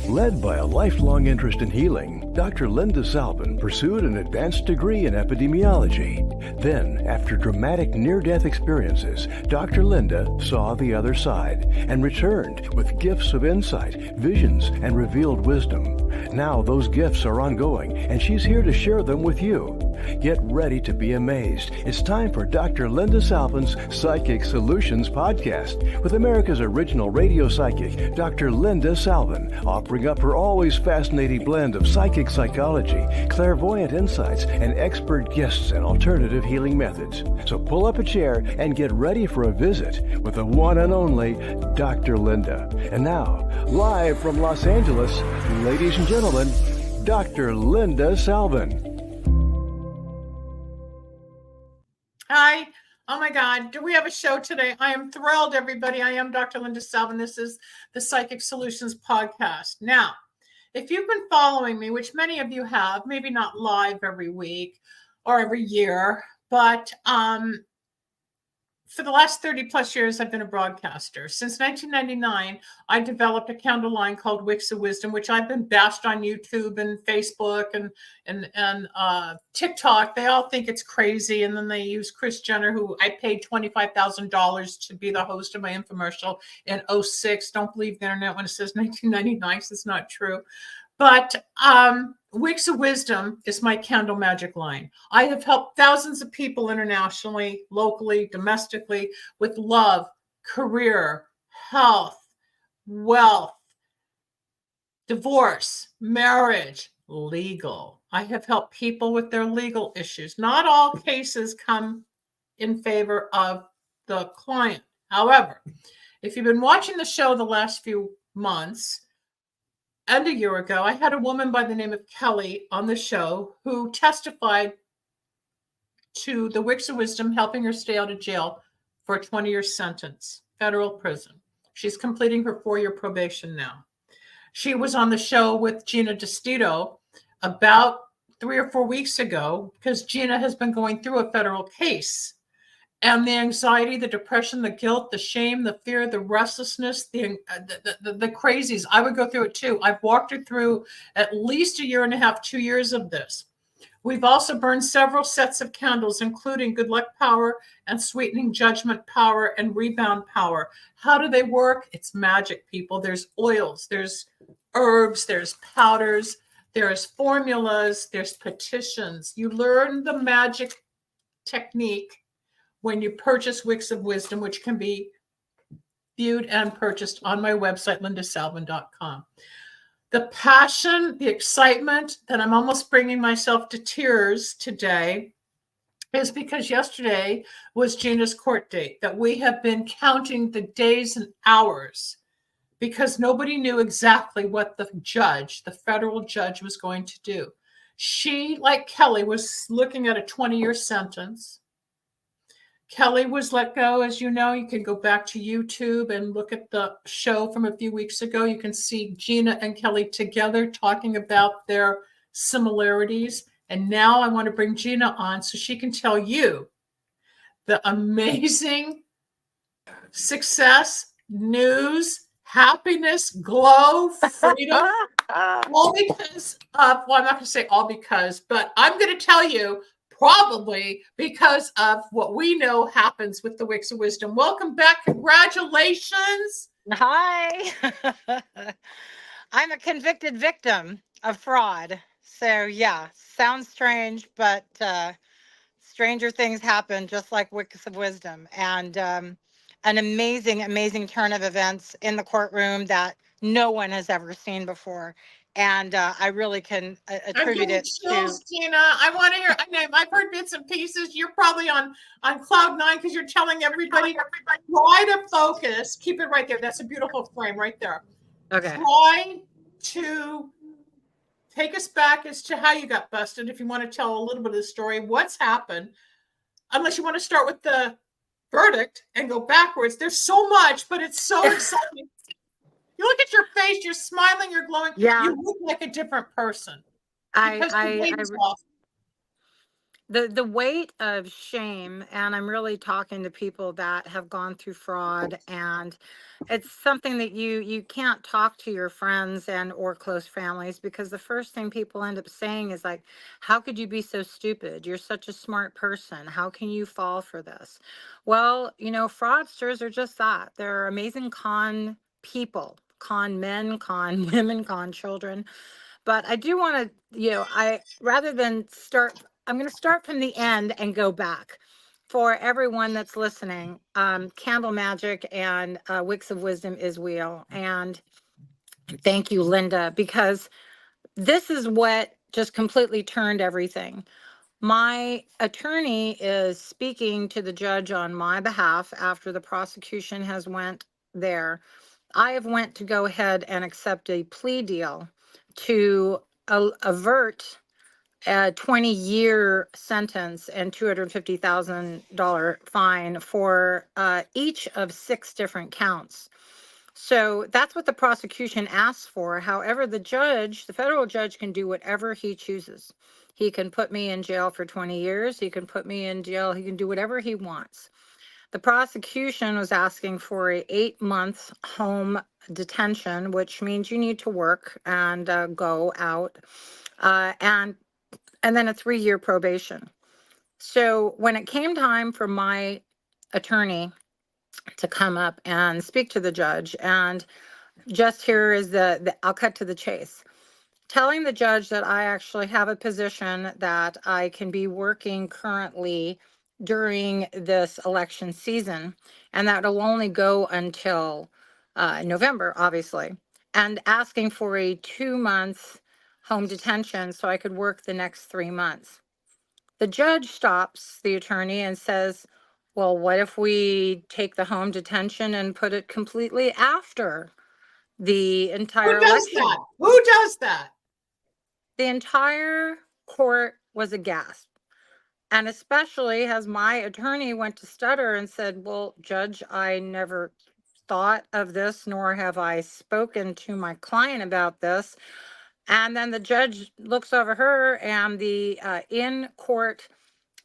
Led by a lifelong interest in healing, Dr. Linda Salvin pursued an advanced degree in epidemiology. Then, after dramatic near-death experiences, Dr. Linda saw the other side and returned with gifts of insight, visions, and revealed wisdom. Now those gifts are ongoing, and she's here to share them with you. Get ready to be amazed. It's time for Dr. Linda Salvin's Psychic Solutions podcast with America's original radio psychic, Dr. Linda Salvin, offering up her always fascinating blend of psychic psychology, clairvoyant insights, and expert guests and alternative healing methods. So pull up a chair and get ready for a visit with the one and only Dr. Linda. And now, live from Los Angeles, ladies and gentlemen, Dr. Linda Salvin. Hi. Oh my God. Do we have a show today? I am thrilled, everybody. I am Dr. Linda Salvin. This is the Psychic Solutions podcast. Now, if you've been following me, which many of you have, maybe not live every week or every year, but for the last 30 plus years, I've been a broadcaster. Since 1999, I developed a candle line called Wicks of Wisdom, which I've been bashed on YouTube and Facebook and TikTok. They all think it's crazy. And then they use Kris Jenner, who I paid $25,000 to be the host of my infomercial in 2006. Don't believe the internet when it says 1999, because it's not true. But Wicks of Wisdom is my candle magic line. I have helped thousands of people internationally, locally, domestically, with love, career, health, wealth, divorce, marriage, legal. I have helped people with their legal issues. Not all cases come in favor of the client. However, if you've been watching the show the last few months, and a year ago, I had a woman by the name of Kelly on the show who testified to the Wicks of Wisdom, helping her stay out of jail for a 20-year sentence, federal prison. She's completing her 4-year probation now. She was on the show with Gina DeStito about 3 or 4 weeks ago because Gina has been going through a federal case. And the anxiety, the depression, the guilt, the shame, the fear, the restlessness, the crazies. I would go through it too. I've walked her through at least 1.5 years, 2 years of this. We've also burned several sets of candles, including good luck power and sweetening judgment power and rebound power. How do they work? It's magic, people. There's oils, there's herbs, there's powders, there's formulas, there's petitions. You learn the magic technique when you purchase Wicks of Wisdom, which can be viewed and purchased on my website, lindasalvin.com. The passion, the excitement that I'm almost bringing myself to tears today is because yesterday was Gina's court date, that we have been counting the days and hours because nobody knew exactly what the judge, the federal judge, was going to do. She, like Kelly, was looking at a 20-year sentence. Kelly was let go. As you know, you can go back to YouTube and look at the show from a few weeks ago. You can see Gina and Kelly together talking about their similarities. And now I want to bring Gina on so she can tell you the amazing success, news, happiness, glow, freedom. All because of, well, I'm not going to say all because, but I'm going to tell you probably because of what we know happens with the Wicks of Wisdom. Welcome back. Congratulations. Hi. I'm a convicted victim of fraud. So yeah, sounds strange, but stranger things happen, just like Wicks of Wisdom. And an amazing, amazing turn of events in the courtroom that no one has ever seen before. And I really can attribute it chills, to Gina. I want to hear. I know I've heard bits and pieces. You're probably on cloud nine because you're telling everybody try to focus. Keep it right there. That's a beautiful frame right there. Okay. Try to take us back as to how you got busted. If you want to tell a little bit of the story, what's happened, unless you want to start with the verdict and go backwards. There's so much, but it's so exciting. You look at your face, you're smiling, you're glowing. Yeah. You look like a different person. the weight of shame, and I'm really talking to people that have gone through fraud, and it's something that you can't talk to your friends and or close families, because the first thing people end up saying is like, how could you be so stupid? You're such a smart person. How can you fall for this? Well, fraudsters are just that. They're amazing con people, con men, con women, con children. But I do want to, I rather than start, I'm going to start from the end and go back. For everyone that's listening, Candle Magic and Wicks of Wisdom is Wheel. And thank you, Linda, because this is what just completely turned everything. My attorney is speaking to the judge on my behalf after the prosecution has went there. I have went to go ahead and accept a plea deal to avert a 20-year sentence and $250,000 fine for each of 6 different counts. So that's what the prosecution asks for. However, the federal judge can do whatever he chooses. He can put me in jail for 20 years. He can put me in jail. He can do whatever he wants. The prosecution was asking for a 8-month home detention, which means you need to work and go out, and then a 3-year probation. So when it came time for my attorney to come up and speak to the judge, and just here is I'll cut to the chase. Telling the judge that I actually have a position that I can be working currently during this election season, and that will only go until November, obviously, and asking for a 2-month home detention so I could work the next 3 months. The judge stops the attorney and says, well, what if we take the home detention and put it completely after the entire Who does election? that? Who does that? The entire court was aghast. And especially as my attorney went to stutter and said, well, Judge, I never thought of this, nor have I spoken to my client about this. And then the judge looks over her, and the in-court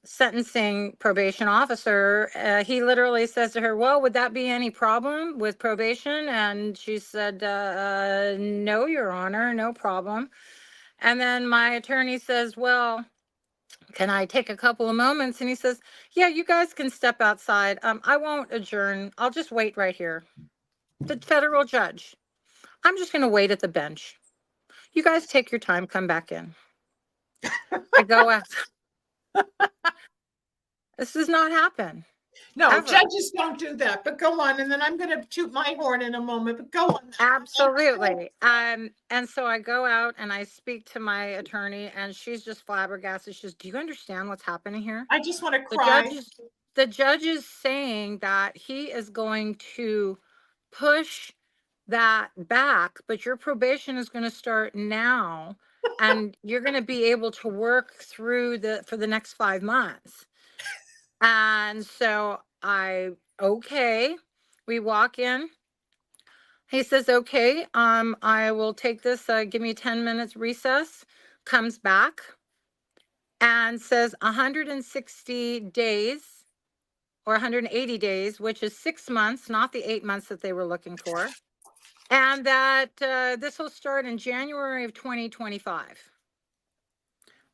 sentencing probation officer, he literally says to her, well, would that be any problem with probation? And she said, no, Your Honor, no problem. And then my attorney says, well, can I take a couple of moments? And he says, yeah, you guys can step outside. I won't adjourn. I'll just wait right here. The federal judge, I'm just going to wait at the bench. You guys take your time, come back in. I go out. This does not happen. No, ever. judges don't do that. But go on, and then I'm going to toot my horn in a moment. But go on. Absolutely. And so I go out and I speak to my attorney, and she's just flabbergasted. She says, do you understand what's happening here? I just want to cry. The judge is saying that he is going to push that back, but your probation is going to start now, and you're going to be able to work through for the next 5 months. And so okay, we walk in. He says, okay, I will take this, give me 10 minutes recess, comes back and says 160 days or 180 days, which is 6 months, not the 8 months that they were looking for. And that this will start in January of 2025.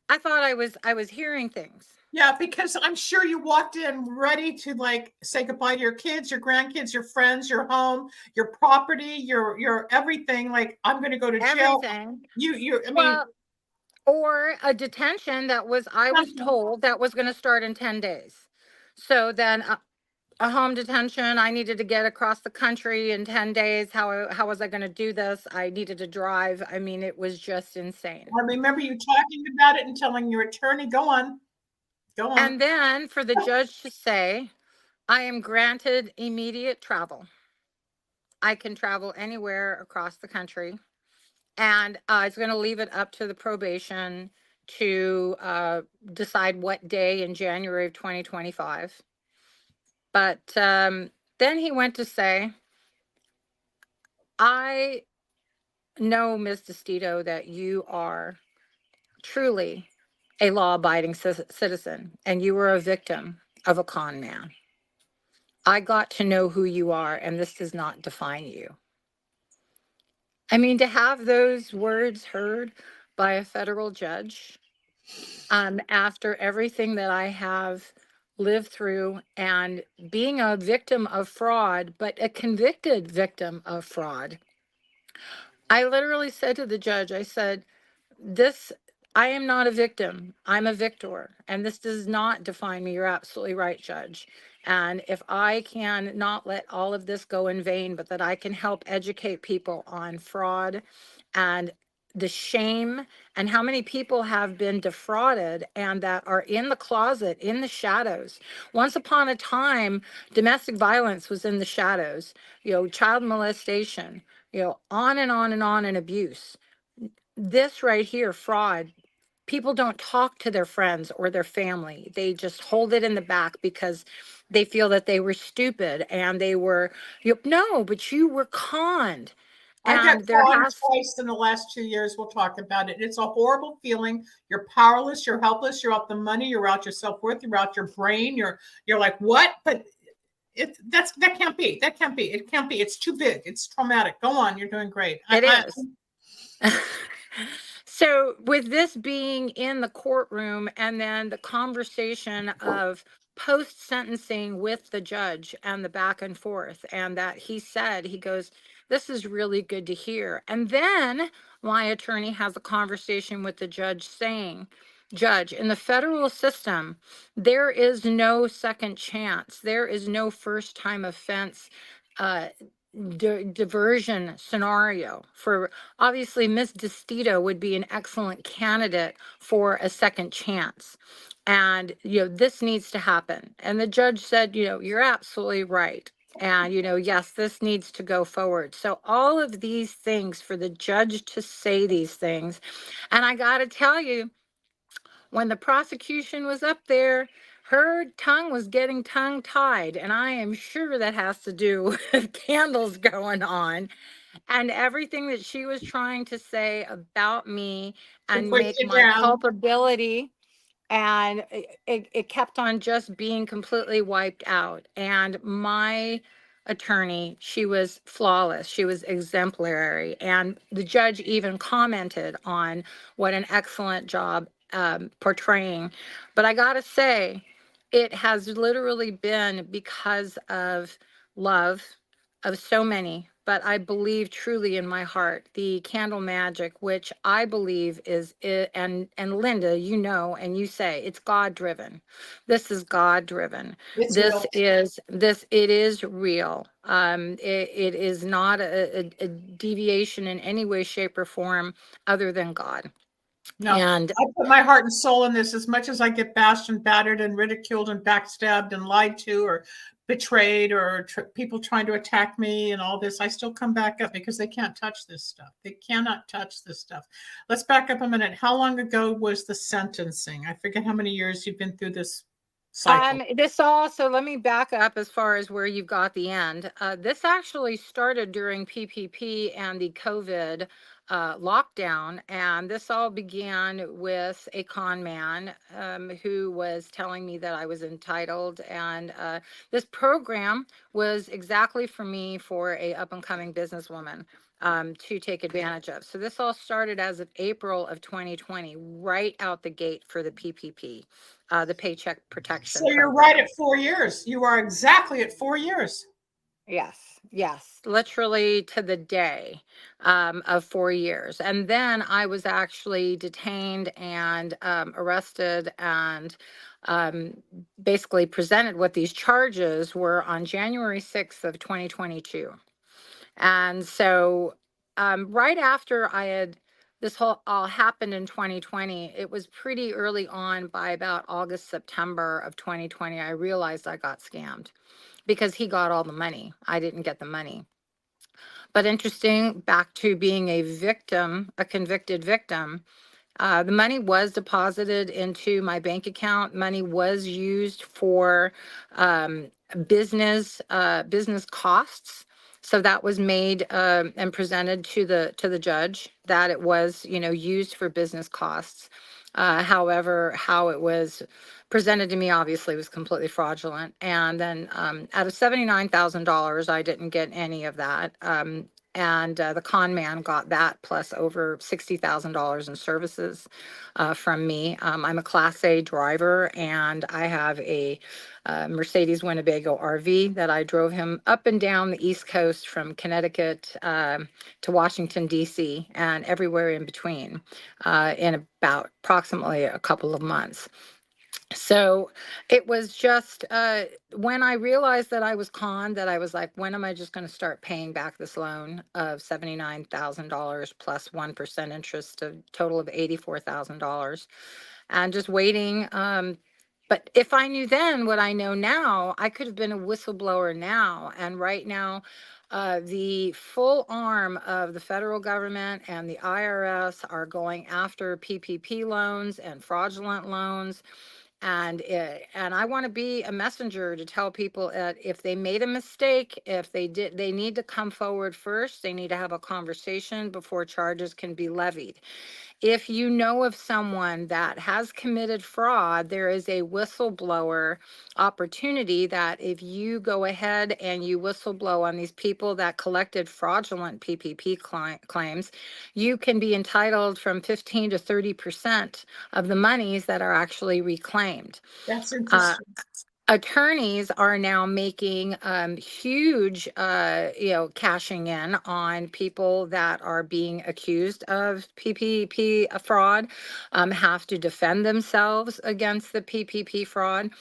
I thought I was hearing things. Yeah, because I'm sure you walked in ready to like say goodbye to your kids, your grandkids, your friends, your home, your property, your everything. Like, I'm going to go to jail. Everything. I mean, or a detention that I was told that was going to start in 10 days. So then a home detention, I needed to get across the country in 10 days. How was I going to do this? I needed to drive. I mean, it was just insane. I remember you talking about it and telling your attorney, go on. Go on. And then for the judge to say, I am granted immediate travel. I can travel anywhere across the country. And it's going to leave it up to the probation to decide what day in January of 2025. But then he went to say, I know, Ms. DeStito, that you are truly a law-abiding citizen, and you were a victim of a con man. I got to know who you are, and this does not define you. I mean, to have those words heard by a federal judge, after everything that I have lived through and being a victim of fraud, but a convicted victim of fraud, I literally said to the judge, I said, this, I am not a victim. I'm a victor. And this does not define me. You're absolutely right, Judge. And if I can not let all of this go in vain, but that I can help educate people on fraud and the shame and how many people have been defrauded and that are in the closet, in the shadows. Once upon a time, domestic violence was in the shadows, child molestation, on and on and on, and abuse. This right here, fraud, people don't talk to their friends or their family. They just hold it in the back because they feel that they were stupid and they were, no, but you were conned. I got And there conned has, twice in the last 2 years. We'll talk about it. It's a horrible feeling. You're powerless. You're helpless. You're out the money. You're out your self-worth. You're out your brain. You're like, what? But that can't be. That can't be. It can't be. It's too big. It's traumatic. Go on. You're doing great. It is. So with this being in the courtroom and then the conversation of post-sentencing with the judge and the back and forth, and that he said, he goes, this is really good to hear. And then my attorney has a conversation with the judge saying, Judge, in the federal system, there is no second chance. There is no first time offense diversion scenario for, obviously Miss DeStito would be an excellent candidate for a second chance. And, this needs to happen. And the judge said, you're absolutely right. And, yes, this needs to go forward. So all of these things for the judge to say these things. And I got to tell you, when the prosecution was up there, her tongue was getting tongue tied. And I am sure that has to do with candles going on and everything that she was trying to say about me and put make you my down. culpability. And it kept on just being completely wiped out. And my attorney, she was flawless. She was exemplary. And the judge even commented on what an excellent job portraying. But I got to say, it has literally been because of love of so many, but I believe truly in my heart the candle magic, which I believe is it, and Linda, and you say it's God driven. This is God driven. It's This real. it is real. It is not a deviation in any way, shape, or form other than God. No, And I put my heart and soul in this. As much as I get bashed and battered and ridiculed and backstabbed and lied to or betrayed or people trying to attack me and all this, I still come back up because they can't touch this stuff. They cannot touch this stuff. Let's back up a minute. How long ago was the sentencing? I forget how many years you've been through this cycle. so let me back up as far as where you've got the end. This actually started during PPP and the COVID lockdown, and this all began with a con man who was telling me that I was entitled, and this program was exactly for me, for a up and coming businesswoman to take advantage of. So this all started as of April of 2020, right out the gate for the PPP. The Paycheck Protection So you're Program. right at 4 years. You are exactly at 4 years. Yes, literally to the day of 4 years. And then I was actually detained and arrested and basically presented what these charges were on January 6th of 2022. And so right after this whole all happened in 2020, it was pretty early on. By about August, September of 2020, I realized I got scammed because he got all the money. I didn't get the money. But interesting, back to being a victim, a convicted victim, the money was deposited into my bank account. Money was used for business costs. So that was made and presented to the judge that it was, used for business costs. However, how it was presented to me obviously was completely fraudulent. And then out of $79,000, I didn't get any of that. And the con man got that plus over $60,000 in services from me. I'm a Class A driver, and I have a Mercedes Winnebago RV that I drove him up and down the East Coast from Connecticut to Washington, D.C., and everywhere in between in about approximately a couple of months. So it was just when I realized that I was conned, that I was like, when am I just going to start paying back this loan of $79,000 plus 1% interest, a total of $84,000, and just waiting. But if I knew then what I know now, I could have been a whistleblower now. And right now, the full arm of the federal government and the IRS are going after PPP loans and fraudulent loans. And I want to be a messenger to tell people that if they made a mistake, if they did, they need to come forward first. They need to have a conversation before charges can be levied. If you know of someone that has committed fraud, there is a whistleblower opportunity that if you go ahead and you whistleblow on these people that collected fraudulent PPP claims, you can be entitled from 15 to 30% of the monies that are actually reclaimed. That's interesting. Attorneys are now making huge, cashing in on people that are being accused of PPP fraud, have to defend themselves against the PPP fraud.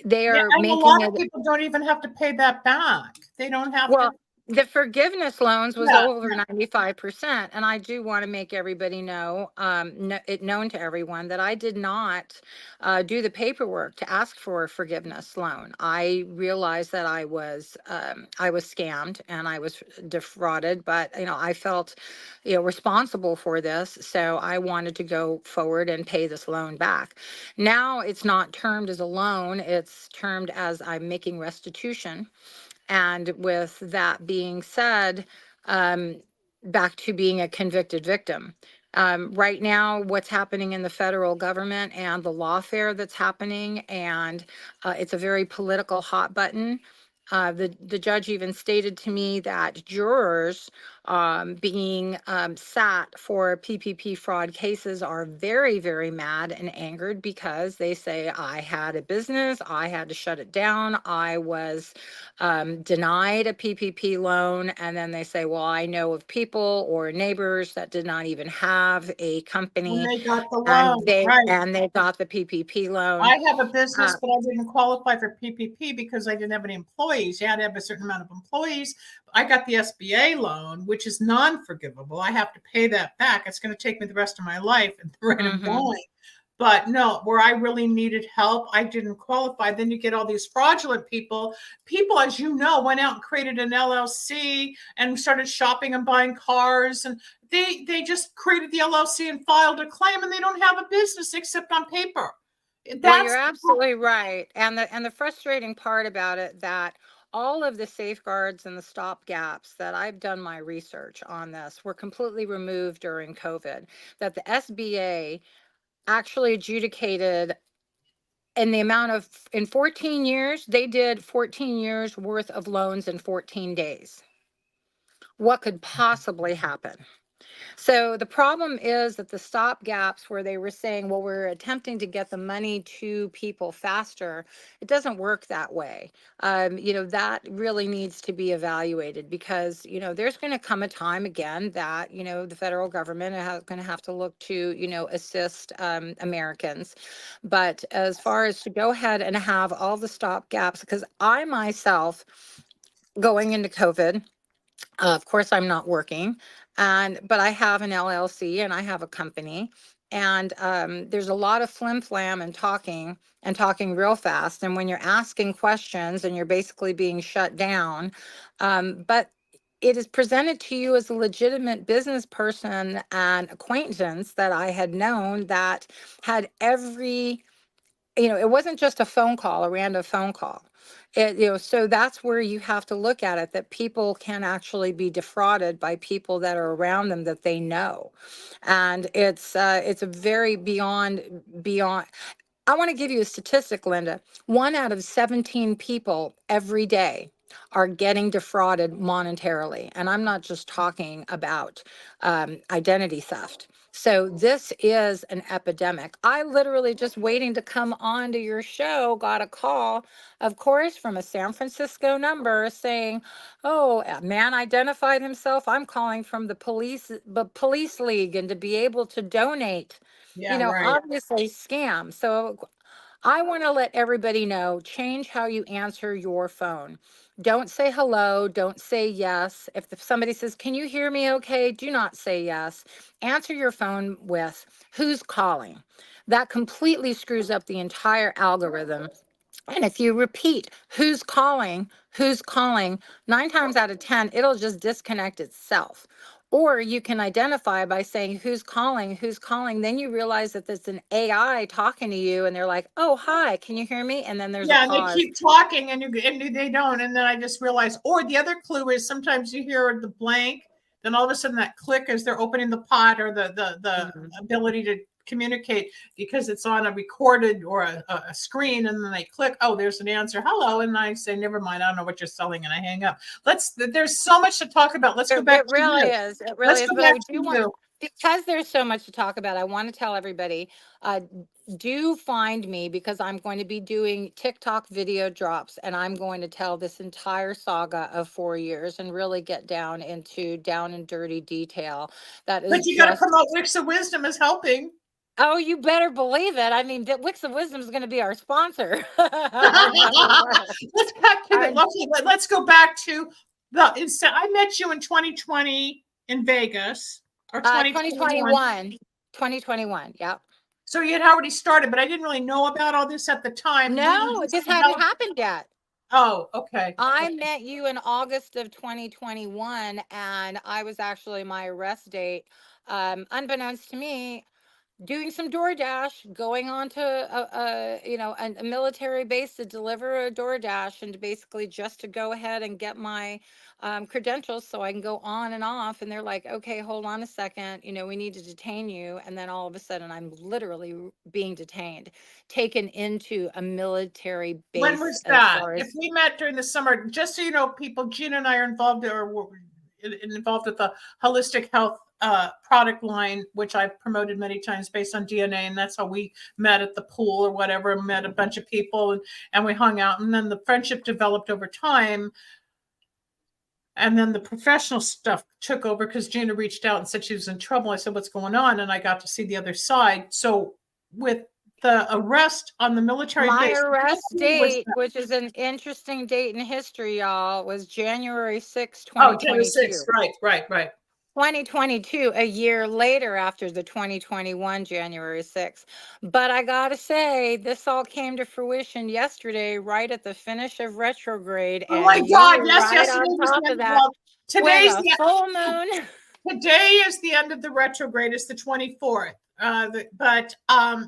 They Yeah, are and a making lot it. of people don't even have to pay that back. They don't have Well, to. the forgiveness loans was Yeah, over 95%. And I do want to make everybody know, known to everyone, that I did not do the paperwork to ask for a forgiveness loan. I realized that I was scammed and I was defrauded, but I felt responsible for this, so I wanted to go forward and pay this loan back. Now it's not termed as a loan; it's termed as I'm making restitution. And with that being said, um, back to being a convicted victim. Right now, what's happening in the federal government and the lawfare that's happening, and it's a very political hot button. The judge even stated to me that jurors being sat for PPP fraud cases are very, very mad and angered because they say, I had a business, I had to shut it down, I was denied a PPP loan. And then they say, well, I know of people or neighbors that did not even have a and company they got the and loan, right. they got the PPP loan. I have a business, Uh, but I didn't qualify for PPP because I didn't have any employees. You had to have a certain amount of employees. I got the SBA loan, which is non-forgivable. I have to pay that back. It's going to take me the rest of my life at the rate I'm going. But no, where I really needed help, I didn't qualify. Then you get all these fraudulent people. People, as you know, went out and created an LLC and started shopping and buying cars. And they just created the LLC and filed a claim, and they don't have a business except on paper. Well, you're That's absolutely right. And the frustrating part about it, that all of the safeguards and the stop gaps that I've done my research on this were completely removed during COVID, that the SBA actually adjudicated in 14 years, they did 14 years worth of loans in 14 days. What could possibly happen? So the problem is that the stop gaps where they were saying, well, we're attempting to get the money to people faster, it doesn't work that way. That really needs to be evaluated because, there's going to come a time again that, the federal government is going to have to look to, assist Americans. But as far as to go ahead and have all the stop gaps, because I myself, going into COVID, of course, I'm not working, but I have an LLC and I have a company. And there's a lot of flim flam and talking real fast. And when you're asking questions and you're basically being shut down, but it is presented to you as a legitimate business person and acquaintance that I had known that had every, it wasn't just a phone call, a random phone call. So that's where you have to look at it, that people can actually be defrauded by people that are around them that they know. And it's a very beyond. I want to give you a statistic, Linda. 1 out of 17 people every day are getting defrauded monetarily. And I'm not just talking about identity theft. So this is an epidemic. I literally, just waiting to come on to your show, got a call, of course, from a San Francisco number saying, oh, a man identified himself. I'm calling from the police league, and to be able to donate, Yeah, right. obviously scam. So I want to let everybody know, change how you answer your phone. Don't say hello. Don't say yes. If somebody says, can you hear me okay? Do not say yes. Answer your phone with, who's calling? That completely screws up the entire algorithm. And if you repeat, who's calling, 9 times out of 10, it'll just disconnect itself. Or you can identify by saying, who's calling? Then you realize that there's an AI talking to you, and they're like, oh, hi, can you hear me? And then there's a Yeah, and they pause. keep talking and they don't. And then I just realized, or the other clue is sometimes you hear the blank, then all of a sudden that click as they're opening the pot, or the ability to communicate, because it's on a recorded or a screen, and then they click, oh, there's an answer, hello, and I say, never mind, I don't know what you're selling, and I hang up. There's so much to talk about. Let's go back It really is. It really Let's is. go But I back do to want, you. because there's so much to talk about, I want to tell everybody, do find me, because I'm going to be doing TikTok video drops, and I'm going to tell this entire saga of 4 years and really get down and dirty detail. That But is you got to just, promote Wicks of Wisdom as helping. oh, you better believe it. I mean, Wicks of Wisdom is going to be our sponsor. Let's back to let's go back to I met you in 2020 in Vegas, or 2021. 2021. Yep. So you had already started, but I didn't really know about all this at the time. No, this hadn't happened yet. Oh, okay. I met you in August of 2021, and I was actually my arrest date. Unbeknownst to me, doing some DoorDash, going on to a military base to deliver a DoorDash, and basically just to go ahead and get my credentials so I can go on and off. And they're like, okay, hold on a second, we need to detain you. And then all of a sudden, I'm literally being detained, taken into a military base. When was that? If we met during the summer, just so you know, people, Gina and I are involved with the holistic health product line, which I've promoted many times based on DNA. And that's how we met at the pool or whatever, met a bunch of people, and we hung out. And then the friendship developed over time. And then the professional stuff took over, because Gina reached out and said she was in trouble. I said, what's going on? And I got to see the other side. So with the arrest on the military base, my arrest date, which is an interesting date in history, y'all, was January 6th, 2022. Right. 2022, a year later after the 2021 January 6th. But I gotta say, this all came to fruition yesterday, right at the finish of retrograde. Oh my God! Yes. On top of that, today's the full moon. Today is the end of the retrograde. It's the 24th.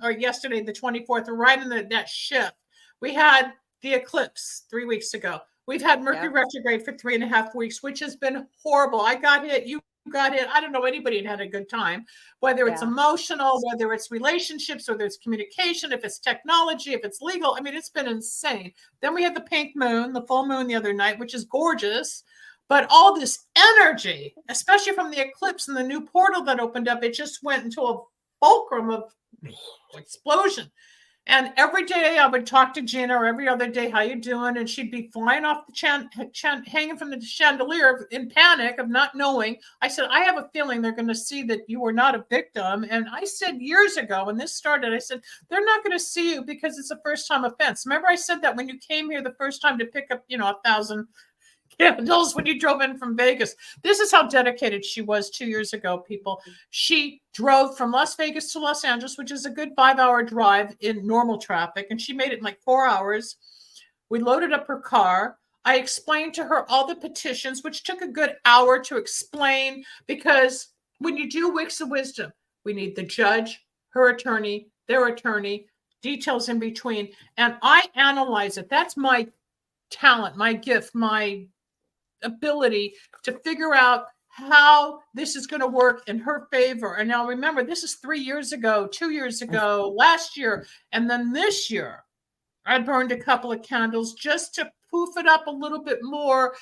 Or yesterday, the 24th, right in that shift. We had the eclipse 3 weeks ago. We've had Mercury retrograde for 3.5 weeks, which has been horrible. I got hit. You got hit. I don't know anybody had a good time, whether it's emotional, whether it's relationships, whether it's communication, if it's technology, if it's legal. I mean, it's been insane. Then we had the pink moon, the full moon the other night, which is gorgeous. But all this energy, especially from the eclipse and the new portal that opened up, it just went into a fulcrum of explosion. And every day I would talk to Gina, or every other day, how you doing? And she'd be flying off the hanging from the chandelier in panic of not knowing. I said, I have a feeling they're going to see that you were not a victim. And I said years ago when this started, I said, they're not going to see you because it's a first-time offense. Remember I said that when you came here the first time to pick up, 1,000 candles when you drove in from Vegas. This is how dedicated she was 2 years ago, people. She drove from Las Vegas to Los Angeles, which is a good 5-hour drive in normal traffic, and she made it in like 4 hours. We loaded up her car. I explained to her all the petitions, which took a good hour to explain, because when you do Wicks of Wisdom, we need the judge, her attorney, their attorney, details in between, and I analyze it. That's my talent, my gift, my ability to figure out how this is going to work in her favor. And now remember, this is 3 years ago, 2 years ago, last year, and then this year, I burned a couple of candles just to poof it up a little bit more.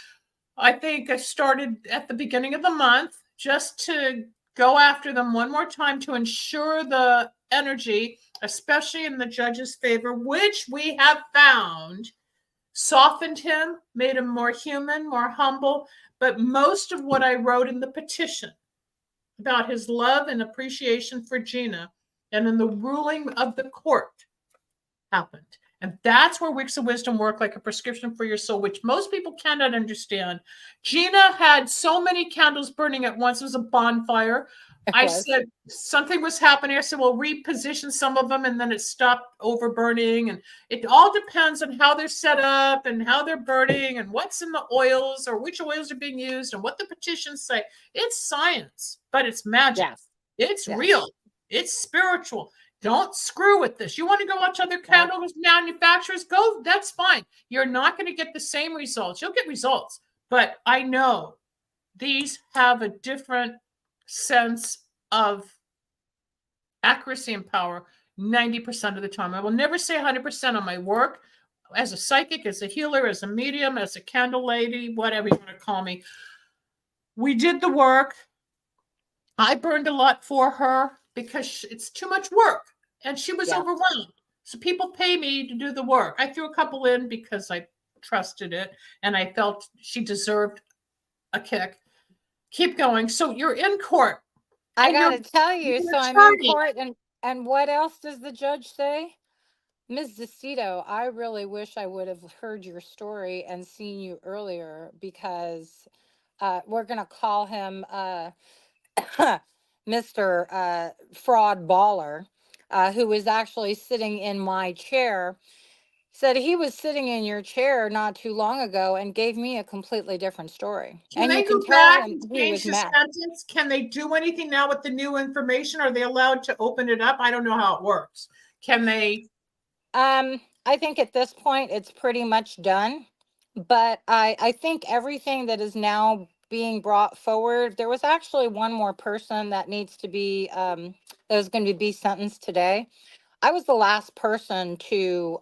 I think I started at the beginning of the month just to go after them one more time to ensure the energy, especially in the judge's favor, which we have found softened him, made him more human, more humble. But most of what I wrote in the petition about his love and appreciation for Gina and in the ruling of the court happened. And that's where Wicks of Wisdom work like a prescription for your soul, which most people cannot understand. Gina had so many candles burning at once. It was a bonfire. I said something was happening. I said, well, reposition some of them, and then it stopped over burning. And it all depends on how they're set up and how they're burning and what's in the oils or which oils are being used and what the petitions say. It's science, but it's magic. Yes. It's real. It's spiritual. Don't screw with this. You want to go watch other candle manufacturers? Go. That's fine. You're not going to get the same results. You'll get results. But I know these have a different sense of accuracy and power 90% of the time. I will never say 100% on my work as a psychic, as a healer, as a medium, as a candle lady, whatever you want to call me. We did the work. I burned a lot for her because it's too much work and she was overwhelmed. So people pay me to do the work. I threw a couple in because I trusted it and I felt she deserved a kick. Keep going. So you're in court. I got to tell you, so I'm in court, and what else does the judge say? Ms. DeCito, I really wish I would have heard your story and seen you earlier, because we're going to call him Mr. Fraud Baller, who was actually sitting in my chair, said he was sitting in your chair not too long ago and gave me a completely different story. Can and they you can go tell back him and he change was the mad. sentence? Can they do anything now with the new information? Are they allowed to open it up? I don't know how it works. Can they? I think at this point it's pretty much done, but I think everything that is now being brought forward, there was actually one more person that needs to be, that was going to be sentenced today. I was the last person to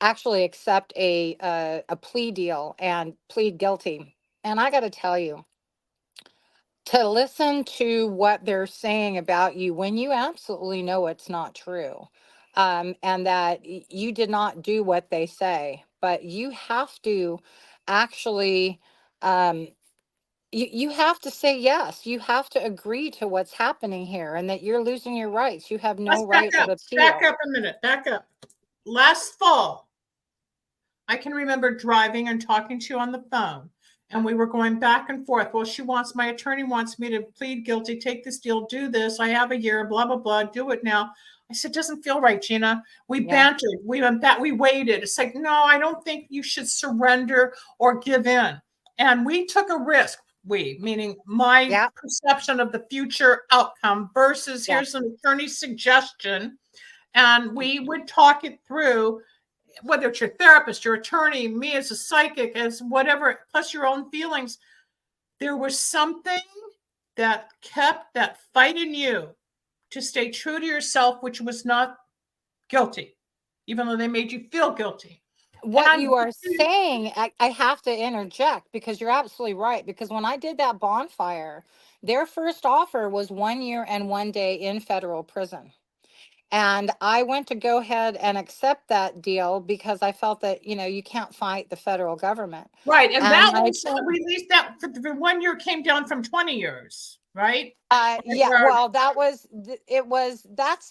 actually accept a plea deal and plead guilty. And I got to tell you, to listen to what they're saying about you when you absolutely know it's not true, and that you did not do what they say, but you have to actually, you have to say yes. You have to agree to what's happening here and that you're losing your rights. You have no right of appeal. Back up a minute. Back up. Last fall, I can remember driving and talking to you on the phone, and we were going back and forth. Well, my attorney wants me to plead guilty, take this deal, do this. I have a year, blah, blah, blah, do it now. I said, doesn't feel right, Gina. We bantered, we went back, we waited. It's like, no, I don't think you should surrender or give in. And we took a risk. Meaning my perception of the future outcome versus here's an attorney's suggestion. And we would talk it through, whether it's your therapist, your attorney, me as a psychic, as whatever, plus your own feelings. There was something that kept that fight in you to stay true to yourself, which was not guilty, even though they made you feel guilty. What you are saying, I have to interject, because you're absolutely right. Because when I did that bonfire, their first offer was 1 year and 1 day in federal prison. And I went to go ahead and accept that deal because I felt that, you can't fight the federal government. Right. And that was released, that for 1 year came down from 20 years, right? Well, that's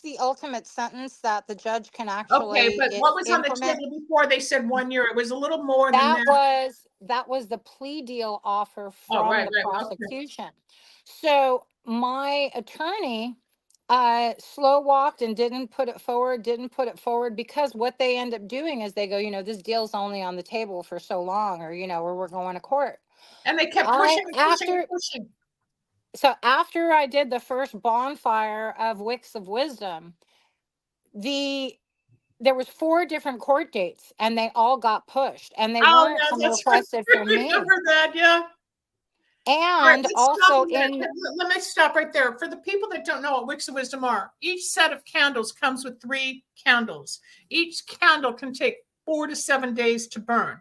the ultimate sentence that the judge can actually. Okay, but what was on the table before they said 1 year? It was a little more than that. That was the plea deal offer from the prosecution. Okay. So my attorney slow walked and didn't put it forward because what they end up doing is they go, this deal's only on the table for so long, or, or we're going to court. And they kept pushing. So after I did the first bonfire of Wicks of Wisdom, the there was 4 different court dates and they all got pushed, and they Oh, weren't yeah, some that's right. requested I for me. remember that, yeah. All right, And let's stop also a minute. in Let me stop right there. For the people that don't know what Wicks of Wisdom are, each set of candles comes with 3 candles. Each candle can take 4 to 7 days to burn.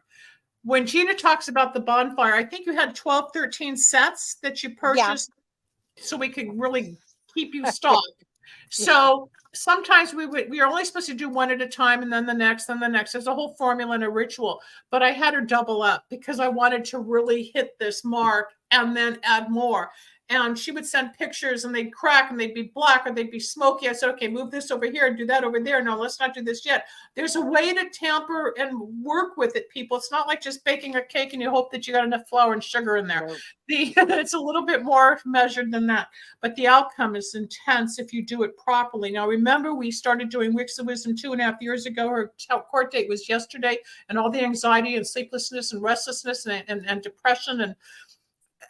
When Gina talks about the bonfire, I think you had 12, 13 sets that you yeah, purchased so we could really keep you yeah, stocked. So sometimes we were only supposed to do one at a time, and then the next, and the next. There's a whole formula and a ritual, but I had her double up because I wanted to really hit this mark and then add more. And she would send pictures and they'd crack and they'd be black or they'd be smoky. I said, okay, move this over here and do that over there. No, let's not do this yet. There's a way to tamper and work with it, people. It's not like just baking a cake and you hope that you got enough flour and sugar in there. no. It's a little bit more measured than that, but the outcome is intense if you do it properly. Now, remember, we started doing Wicks of Wisdom 2.5 years ago. Her court date was yesterday, and all the anxiety and sleeplessness and restlessness and depression and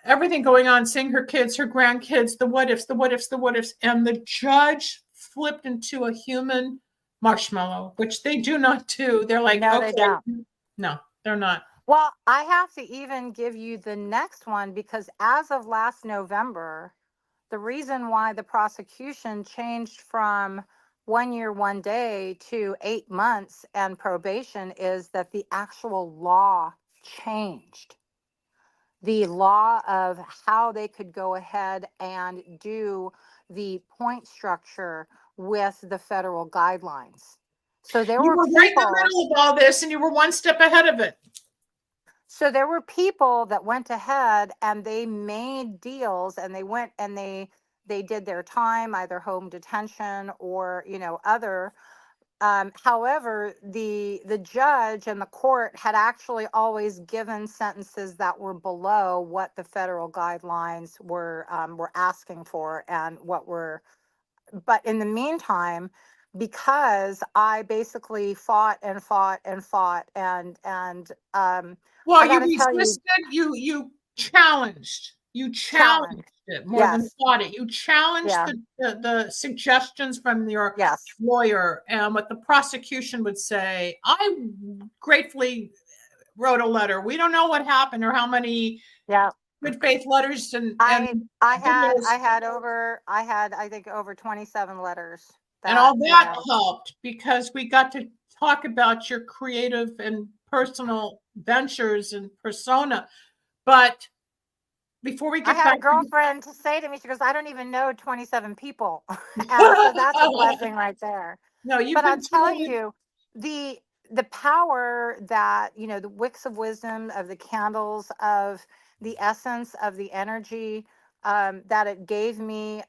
everything going on, seeing her kids, her grandkids, the what ifs, the what ifs, the what ifs. And the judge flipped into a human marshmallow, which they do not do. They're like, No, okay, they don't. no, they're not. Well, I have to even give you the next one because as of last November, the reason why the prosecution changed from 1 year, 1 day to 8 months and probation is that the actual law changed. The law of how they could go ahead and do the point structure with the federal guidelines. So there You were were right in the people, middle of all this, and you were one step ahead of it. so there were people that went ahead and they made deals and they went and they did their time, either home detention or, you know, other. However, the judge and the court had actually always given sentences that were below what the federal guidelines were asking for and what were. But in the meantime, because I basically fought and fought and fought and Well, I you got to tell you, resisted, you challenged. You challenged challenge. it more than Yes. fought it. You challenged Yeah. the suggestions from your Yes. lawyer and what the prosecution would say. I gratefully wrote a letter. We don't know what happened or how many Yeah. good faith letters and I had videos I think over 27 letters and that, all you that know, helped because we got to talk about your creative and personal ventures and persona. But before we I get had a back to girlfriend to say to me, she goes, I don't even know 27 people. And so that's a blessing right there. no, you've But been I'll tell doing it. you, the the power that, you know, the wicks of wisdom, of the candles, of the essence of the energy that it gave me,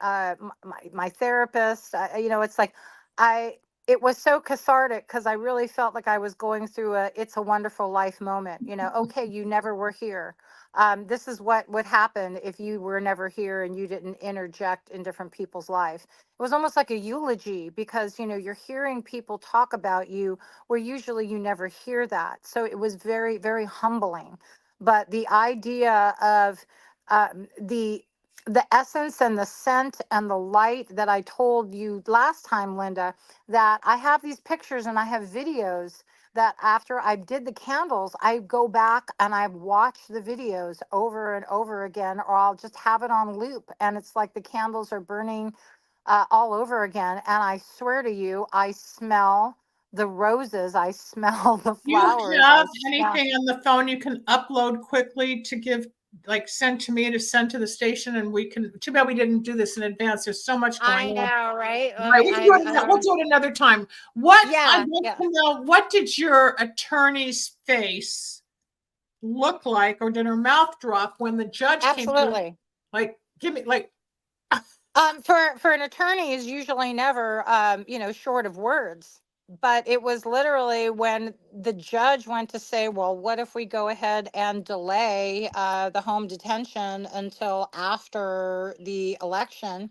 my therapist, you know, it's like I it was so cathartic because I really felt like I was going through a It's a Wonderful Life moment. You know, okay, you never were here. This is what would happen if you were never here and you didn't interject in different people's life. It was almost like a eulogy because, you know, you're hearing people talk about you where usually you never hear that. So it was very, very humbling. But the idea of the essence and the scent and the light that I told you last time, Linda, that I have these pictures and I have videos that after I did the candles, I go back and I watch the videos over and over again, or I'll just have it on loop. And it's like the candles are burning all over again. And I swear to you, I smell the roses, I smell the You flowers, I have smell. anything on the phone you can upload quickly to give, like send to me to send to the station, and we can. Too bad we didn't do this in advance. There's so much going I on. know, right? Right, we can do it, we'll do it another time. What I'd Yeah, like yeah, to know, what did your attorney's face look like, or did her mouth drop when the judge came through? absolutely. Like, give me like. For an attorney is usually never, you know, short of words. But it was literally when the judge went to say, well, what if we go ahead and delay the home detention until after the election?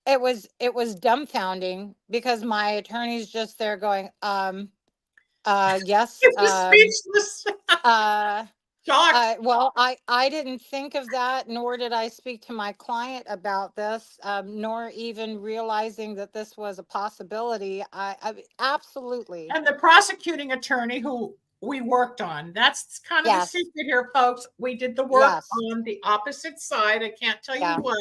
It was dumbfounding because my attorney's just there going, yes, It was speechless. uh, Shocked. Well, I didn't think of that, nor did I speak to my client about this, nor even realizing that this was a possibility. I absolutely. And the prosecuting attorney who we worked on, that's kind of the Yes. secret here, folks. We did the work Yes. on the opposite side. I can't tell you Yeah. what.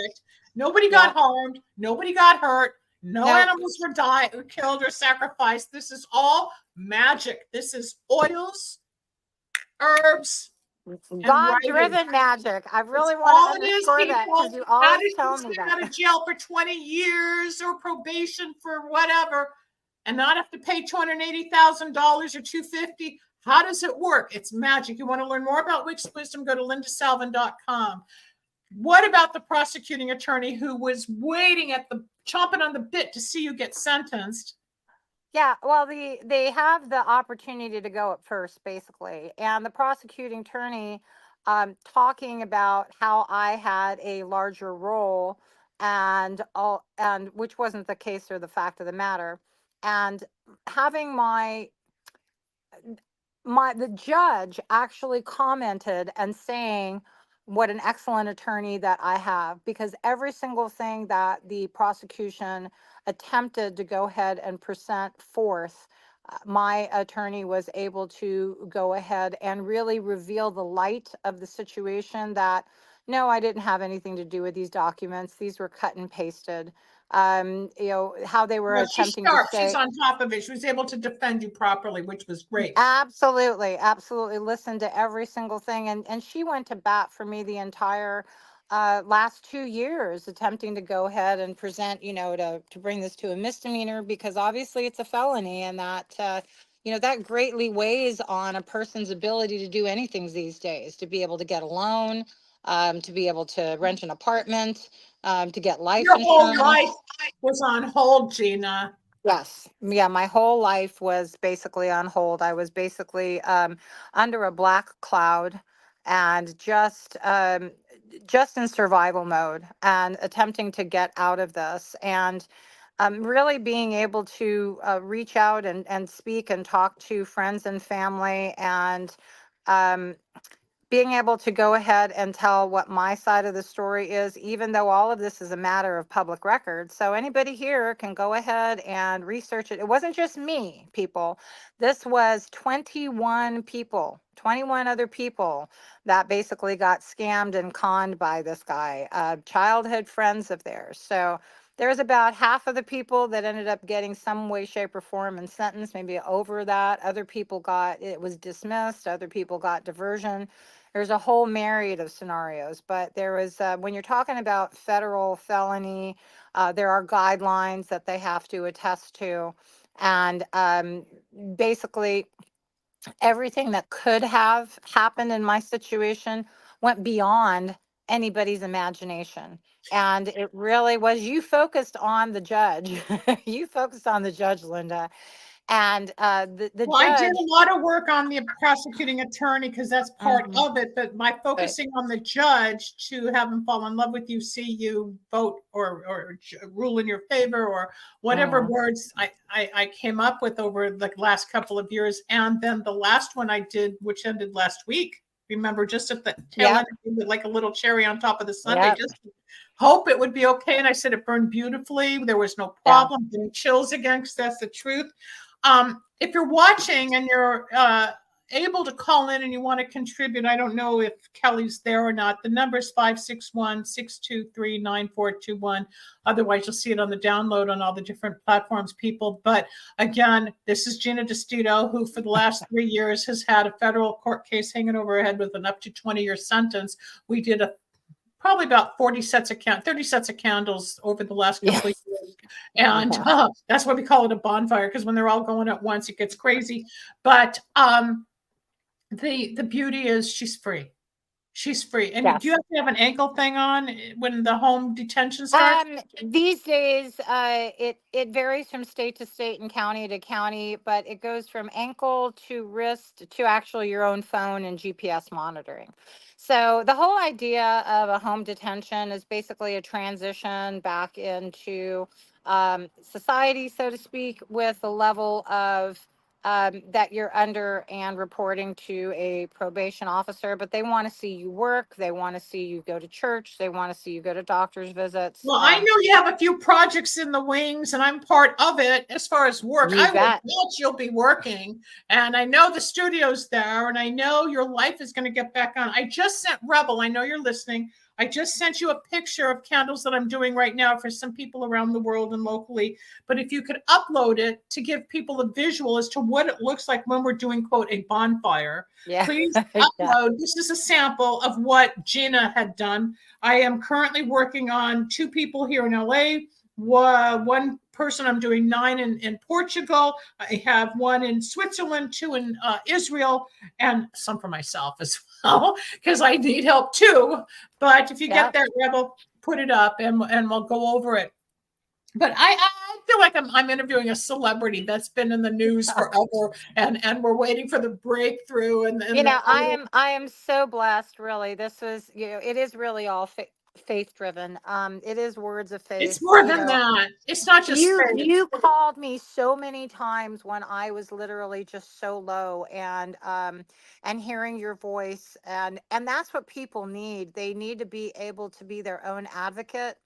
Nobody Yeah. got harmed. Nobody got hurt. No No. animals were died, killed, or sacrificed. This is all magic. This is oils, herbs, and God writing. driven magic. I really It's want to all it is, underscore that because people. you How always did tell you me get out that. of jail for 20 years or probation for whatever and not have to pay $280,000 or $250? How does it work? It's magic. You want to learn more about Wicks Wisdom? Go to lindasalvin.com. What about the prosecuting attorney who was waiting at the chomping on the bit to see you get sentenced? Yeah, well, they have the opportunity to go at first, basically, and the prosecuting attorney talking about how I had a larger role, and all, and which wasn't the case or the fact of the matter, and having the judge actually commented and saying what an excellent attorney that I have, because every single thing that the prosecution attempted to go ahead and present forth, my attorney was able to go ahead and really reveal the light of the situation, that no, I didn't have anything to do with these documents. These were cut and pasted. How they were Well, she's attempting to sharp. She's say. on top of it. She was able to defend you properly, which was great. Absolutely, absolutely. Listen to every single thing, and she went to bat for me the entire last 2 years, attempting to go ahead and present, to bring this to a misdemeanor, because obviously it's a felony, and that that greatly weighs on a person's ability to do anything these days, to be able to get a loan, to be able to rent an apartment, to get life Your whole insurance. life was on hold, Gina. Yes. Yeah, my whole life was basically on hold. I was basically under a black cloud, and just in survival mode, and attempting to get out of this, and really being able to reach out and speak and talk to friends and family, and um, being able to go ahead and tell what my side of the story is, even though all of this is a matter of public record. So anybody here can go ahead and research it. It wasn't just me, people. This was 21 people, 21 other people that basically got scammed and conned by this guy, childhood friends of theirs. So there's about half of the people that ended up getting some way, shape, or form and sentenced, maybe over that. Other people it was dismissed. Other people got diversion. There's a whole myriad of scenarios, but there was, when you're talking about federal felony, there are guidelines that they have to attest to. And basically, everything that could have happened in my situation went beyond anybody's imagination. And it really was, you focused on the judge. You focused on the judge, Linda. And the Well, I did judge. a lot of work on the prosecuting attorney because that's part Mhm. of it. But by focusing on the judge to have him fall in love with you, see you vote or rule in your favor, or whatever Mhm. words I came up with over the last couple of years. And then the last one I did, which ended last week, remember, just at the tail Yep. end, like a little cherry on top of the sundae, Yep. just hope it would be okay. And I said it burned beautifully. There was no Yeah. problem. Getting chills again, because that's the truth. If you're watching and you're able to call in and you want to contribute, I don't know if Kelly's there or not. The number is 561-623-9421. Otherwise, you'll see it on the download on all the different platforms, people. But again, this is Gina DeStito, who for the last 3 years has had a federal court case hanging over her head with an up to 20-year sentence. We did probably about 30 sets of candles over the last couple of years. And that's why we call it a bonfire, because when they're all going at once, it gets crazy. But the beauty is she's free. She's free. And Yes. do you have to have an ankle thing on when the home detention starts? These days, it varies from state to state and county to county, but it goes from ankle to wrist to actually your own phone and GPS monitoring. So the whole idea of a home detention is basically a transition back into society, so to speak, with a level of that you're under and reporting to a probation officer, but they want to see you work. They want to see you go to church. They want to see you go to doctor's visits. Well, I know you have a few projects in the wings, and I'm part of it as far as work. You I will bet. bet you'll be working, and I know the studio's there, and I know your life is going to get back on. I just sent Rebel, I know you're listening. I just sent you a picture of candles that I'm doing right now for some people around the world and locally. But if you could upload it to give people a visual as to what it looks like when we're doing, quote, a bonfire, Yeah. please Yeah. upload. This is a sample of what Gina had done. I am currently working on 2 people here in LA. One person, I'm doing 9 in Portugal. I have 1 in Switzerland, 2 in Israel, and some for myself as well, because I need help too. But if you get that, Rebel, put it up and we'll go over it. But I feel like I'm interviewing a celebrity that's been in the news forever, and we're waiting for the breakthrough. And I am so blessed. Really, this was, it is really all faith driven. It is words of faith. It's more than that. It's not just faith. You called me so many times when I was literally just so low, and hearing your voice, and that's what people need. They need to be able to be their own advocate.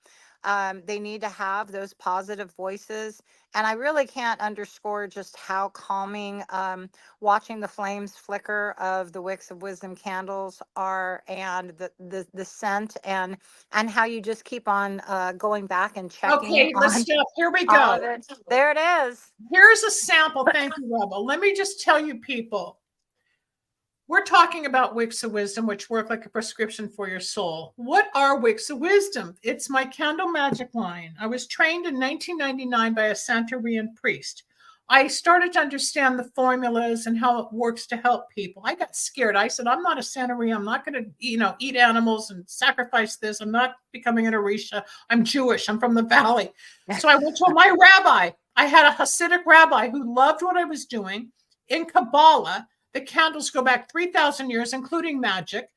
They need to have those positive voices. And I really can't underscore just how calming watching the flames flicker of the Wicks of Wisdom candles are, and the scent, and how you just keep on going back and checking. Okay, let's stop. Here we go. There it is. Here's a sample. Thank you, Rebel. Let me just tell you, people. We're talking about Wicks of Wisdom, which work like a prescription for your soul. What are Wicks of Wisdom? It's my candle magic line. I was trained in 1999 by a Santerian priest. I started to understand the formulas and how it works to help people. I got scared. I said, I'm not a Santeria. I'm not going to, eat animals and sacrifice this. I'm not becoming an Orisha. I'm Jewish. I'm from the valley. So I went to my rabbi. I had a Hasidic rabbi who loved what I was doing. In Kabbalah, the candles go back 3,000 years, including magic.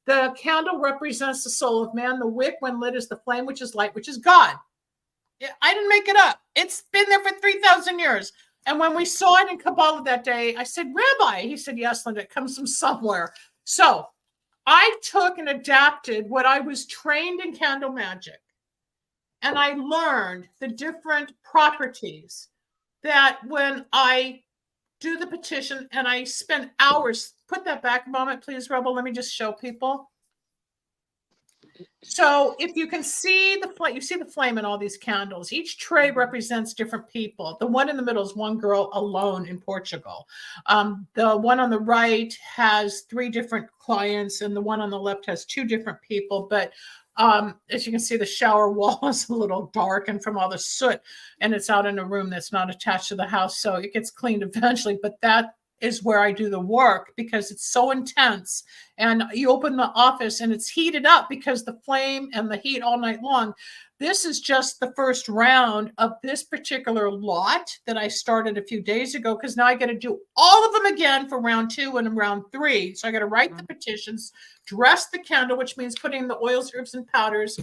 The candle represents the soul of man. The wick, when lit, is the flame, which is light, which is God. I didn't make it up. It's been there for 3,000 years. And when we saw it in Kabbalah that day, I said, Rabbi, he said, yes, Linda, it comes from somewhere. So I took and adapted what I was trained in candle magic. And I learned the different properties that when I do the petition, and I spend hours. Put that back a moment, please, Rebel. Let me just show people. So if you can see the flame, you see the flame in all these candles. Each tray represents different people. The one in the middle is one girl alone in Portugal. The one on the right has 3 different clients, and the one on the left has 2 different people. But as you can see, the shower wall is a little darkened from all the soot, and it's out in a room that's not attached to the house. So it gets cleaned eventually, but that is where I do the work because it's so intense. And you open the office and it's heated up because the flame and the heat all night long. This is just the first round of this particular lot that I started a few days ago, because now I got to do all of them again for round 2 and round 3. So I got to write the petitions, dress the candle, which means putting the oils, herbs, and powders,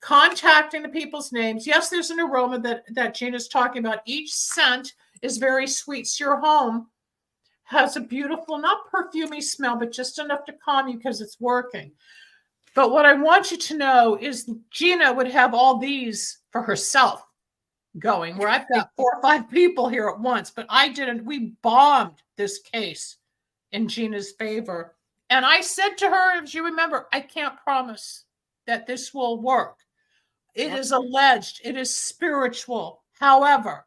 contacting the people's names. Yes, there's an aroma that Gina's talking about. Each scent is very sweet. So your home has a beautiful, not perfumey smell, but just enough to calm you because it's working. But what I want you to know is Gina would have all these for herself going, where I've got 4 or 5 people here at once, but I didn't. We bombed this case in Gina's favor. And I said to her, if you remember, I can't promise that this will work. It is alleged, it is spiritual. However,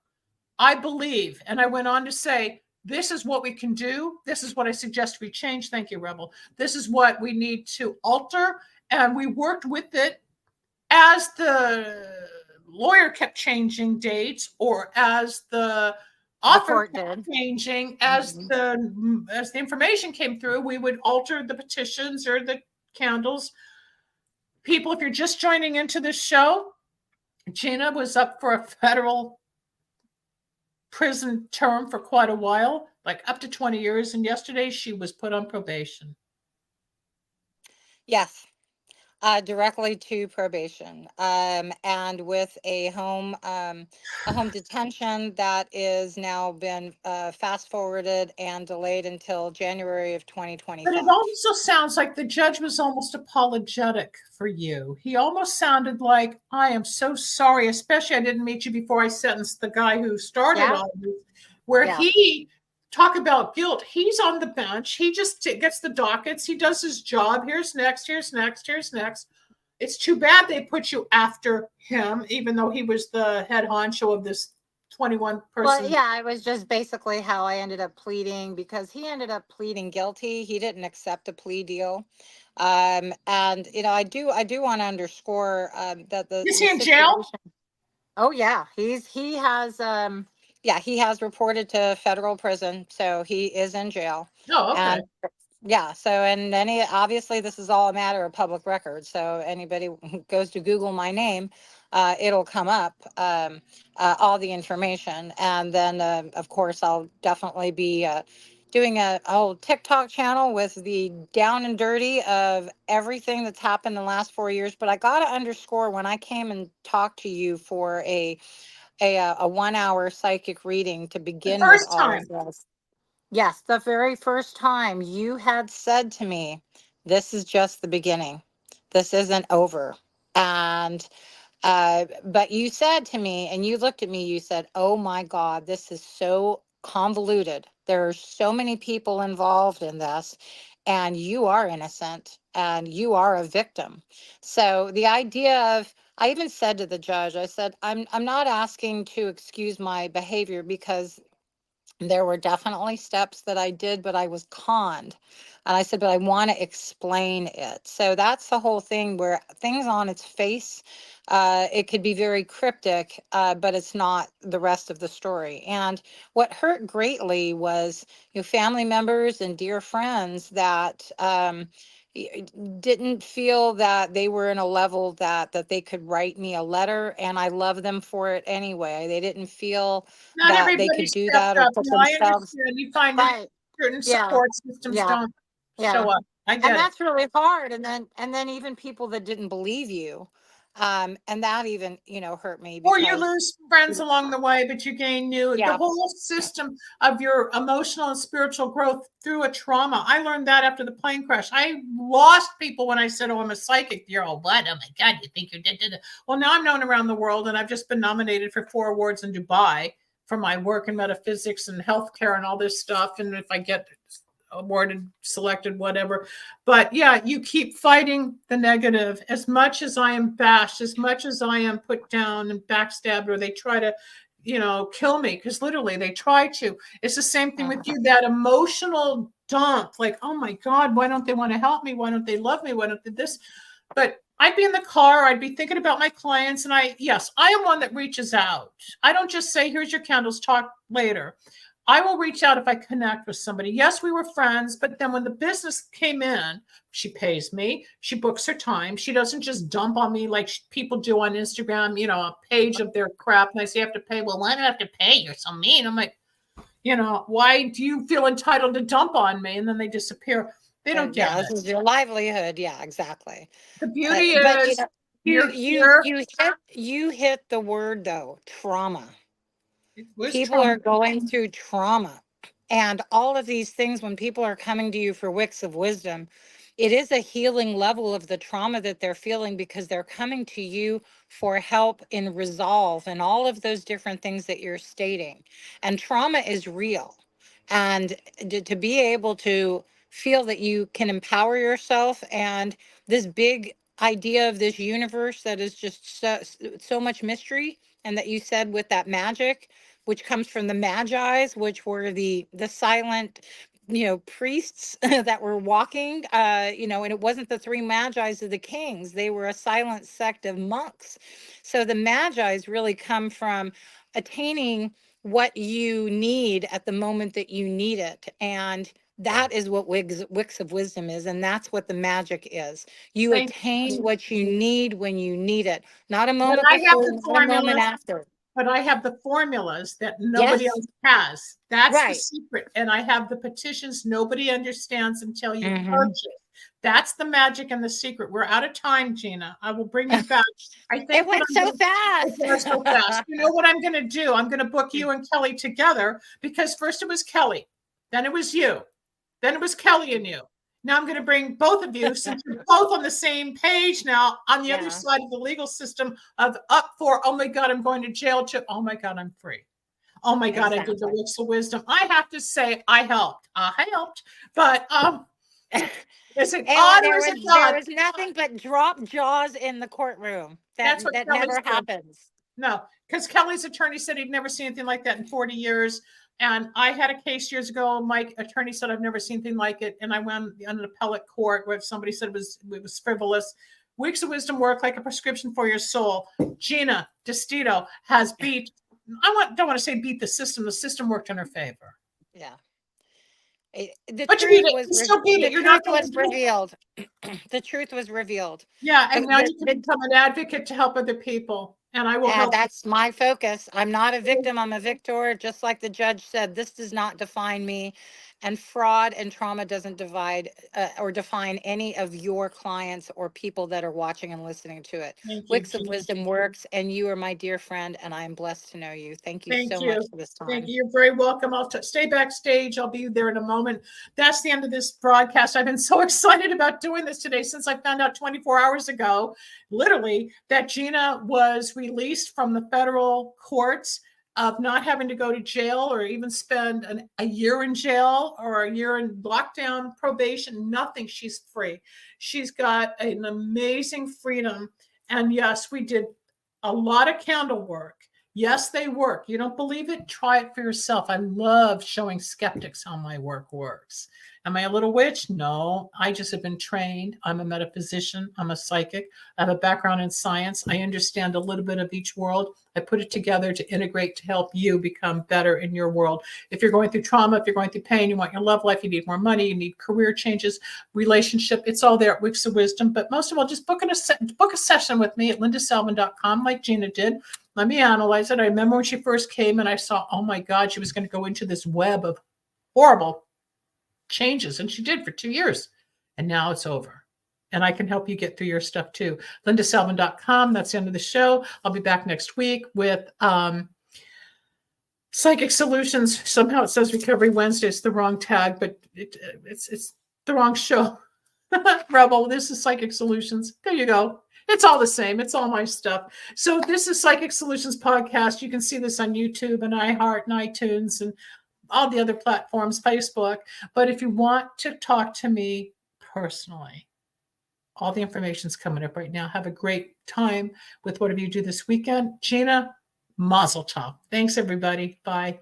I believe, and I went on to say, this is what we can do. This is what I suggest we change. Thank you, Rebel. This is what we need to alter. And we worked with it as the lawyer kept changing dates, or as the author kept changing, as the information came through, we would alter the petitions or the candles. People, if you're just joining into this show, Gina was up for a federal prison term for quite a while, like up to 20 years. And yesterday she was put on probation. Yes. Directly to probation, and with a home detention that is now been fast forwarded and delayed until January of But it 2025. also sounds like the judge was almost apologetic for you. He almost sounded like, I am so sorry, especially I didn't meet you before I sentenced the guy who started Yeah, all this, where yeah. he talk about guilt. He's on the bench. He just gets the dockets. He does his job. Here's next, here's next, here's next. It's too bad they put you after him, even though he was the head honcho of this 21 Well, person. yeah, it was just basically how I ended up pleading, because he ended up pleading guilty. He didn't accept a plea deal. And I do want to underscore that Is the he in jail? situation. Oh yeah, he has reported to federal prison, so he is in jail. Oh, okay. And yeah, so and any obviously this is all a matter of public record. So anybody who goes to Google my name, it'll come up, all the information. And then of course I'll definitely be doing a whole TikTok channel with the down and dirty of everything that's happened in the last 4 years. But I gotta underscore, when I came and talked to you for a 1 hour psychic reading to The begin with first all of time. this. Yes, the very first time you had said to me, this is just the beginning. This isn't over. And but you said to me, and you looked at me, you said, oh my God, this is so convoluted. There are so many people involved in this, and you are innocent and you are a victim. So the idea of, I even said to the judge, I said, I'm not asking to excuse my behavior, because there were definitely steps that I did, but I was conned. And I said, but I want to explain it. So that's the whole thing, where things on its face, it could be very cryptic, but it's not the rest of the story. And what hurt greatly was, family members and dear friends that didn't feel that they were in a level that they could write me a letter, and I love them for it anyway. They didn't feel Not that they everybody could do stepped that or up. put No, I themselves understand. You find that right. certain Yeah, support systems yeah, don't yeah. show up. I And get it. that's really hard. And then even people that didn't believe you, and that even, hurt me, Or you because lose friends along the way, but you gain new. The yeah, whole system of your emotional and spiritual growth through a trauma. I learned that after the plane crash. I lost people when I said, "Oh, I'm a psychic." You're all, "What? Oh my God, you think you did?" Well, now I'm known around the world, and I've just been nominated for 4 awards in Dubai for my work in metaphysics and healthcare and all this stuff. And if I get awarded, selected, whatever. But yeah, you keep fighting the negative. As much as I am bashed, as much as I am put down and backstabbed, or they try to, kill me, because literally they try to. It's the same thing with you, that emotional dump, like, oh my God, why don't they want to help me? Why don't they love me? Why don't they this? But I'd be in the car, I'd be thinking about my clients, and yes, I am one that reaches out. I don't just say, here's your candles, talk later. I will reach out if I connect with somebody. Yes, we were friends, but then when the business came in, she pays me, she books her time. She doesn't just dump on me like people do on Instagram, a page of their crap. And I say, you have to pay. Well, why do I have to pay? You're so mean. I'm like, why do you feel entitled to dump on me? And then they disappear. They don't get yeah, this it. is your livelihood. Yeah, exactly. The beauty But is you you're you here. you hit the word, though, trauma. It was People trauma. are going through trauma. And all of these things, when people are coming to you for wicks of wisdom, it is a healing level of the trauma that they're feeling, because they're coming to you for help in resolve and all of those different things that you're stating. And trauma is real. And to be able to feel that you can empower yourself, and this big idea of this universe that is just so much mystery, and that you said with that magic, which comes from the Magi's, which were the silent, priests that were walking, and it wasn't the three Magi's of the kings. They were a silent sect of monks. So the Magi's really come from attaining what you need at the moment that you need it. And that is what Wicks of Wisdom is. And that's what the magic is. You Thank attain you. what you need when you need it, not a But moment I have before, the not a moment formulas. after. But I have the formulas that nobody Yes. else has. That's the Right. secret. And I have the petitions nobody understands until you Hmm. purchase. That's the magic and the secret. We're out of time, Gina. I will bring you back. I think It went so fast. It went so fast. You know what I'm going to do? I'm going to book you and Kelly together, because first it was Kelly, then it was you, then it was Kelly and you. Now I'm going to bring both of you, since you're both on the same page now, on the other side of the legal system, of up for, oh my God, I'm going to jail, to, oh my God, I'm free. Oh my God, I did the Wicks of Wisdom. I have to say, I helped. But it's an honor. There was nothing but drop jaws in the courtroom. That never happens. No, because Kelly's attorney said he'd never seen anything like that in 40 years. And I had a case years ago. My attorney said I've never seen anything like it. And I went on an appellate court where somebody said it was frivolous. Weeks of Wisdom work like a prescription for your soul. Gina DeStito has beat, don't want to say beat the system. The system worked in her favor. Yeah. But you beat it. You still beat it. You're not going to revealed. The truth was revealed. Yeah, and now you can become an advocate to help other people. And I will help. That's my focus. I'm not a victim. I'm a victor. Just like the judge said, this does not define me. And fraud and trauma doesn't divide or define any of your clients or people that are watching and listening to it. Wicks of Wisdom works, and you are my dear friend, and I am blessed to know you. Thank you so much for this time. Thank you. You're very welcome. I'll stay backstage. I'll be there in a moment. That's the end of this broadcast. I've been so excited about doing this today since I found out 24 hours ago, literally, that Gina was released from the federal courts of not having to go to jail or even spend a year in jail or a year in lockdown, probation, nothing. She's free. She's got an amazing freedom. And yes, we did a lot of candle work. Yes, they work. You don't believe it? Try it for yourself. I love showing skeptics how my work works. Am I a little witch? No, I just have been trained. I'm a metaphysician. I'm a psychic. I have a background in science. I understand a little bit of each world. I put it together to integrate to help you become better in your world. If you're going through trauma, if you're going through pain, you want your love life, you need more money, you need career changes, relationship, it's all there at Wicks of Wisdom. But most of all, just book a session with me at lindasalvin.com like Gina did. Let me analyze it. I remember when she first came and I saw, oh my God, she was going to go into this web of horrible changes. And she did for 2 years. And now it's over. And I can help you get through your stuff too. lindasalvin.com. That's the end of the show. I'll be back next week with Psychic Solutions. Somehow it says Recovery Wednesday. It's the wrong tag, but it's the wrong show. Rebel, this is Psychic Solutions. There you go. It's all the same. It's all my stuff. So this is Psychic Solutions Podcast. You can see this on YouTube and iHeart and iTunes and all the other platforms, Facebook. But if you want to talk to me personally, all the information's coming up right now. Have a great time with whatever you do this weekend. Gina, mazel tov. Thanks, everybody. Bye.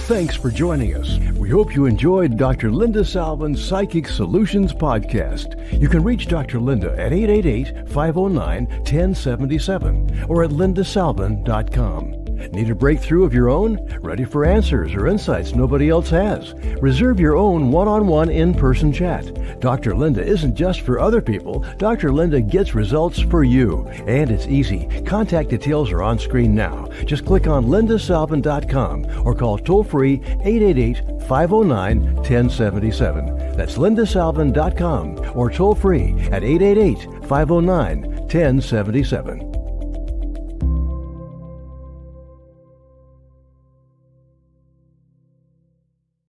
Thanks for joining us. We hope you enjoyed Dr. Linda Salvin's Psychic Solutions podcast. You can reach Dr. Linda at 888-509-1077 or at lindasalvin.com. Need a breakthrough of your own? Ready for answers or insights nobody else has? Reserve your own one-on-one in-person chat. Dr. Linda isn't just for other people. Dr. Linda gets results for you. And it's easy. Contact details are on screen now. Just click on lindasalvin.com or call toll-free 888-509-1077. That's lindasalvin.com or toll-free at 888-509-1077.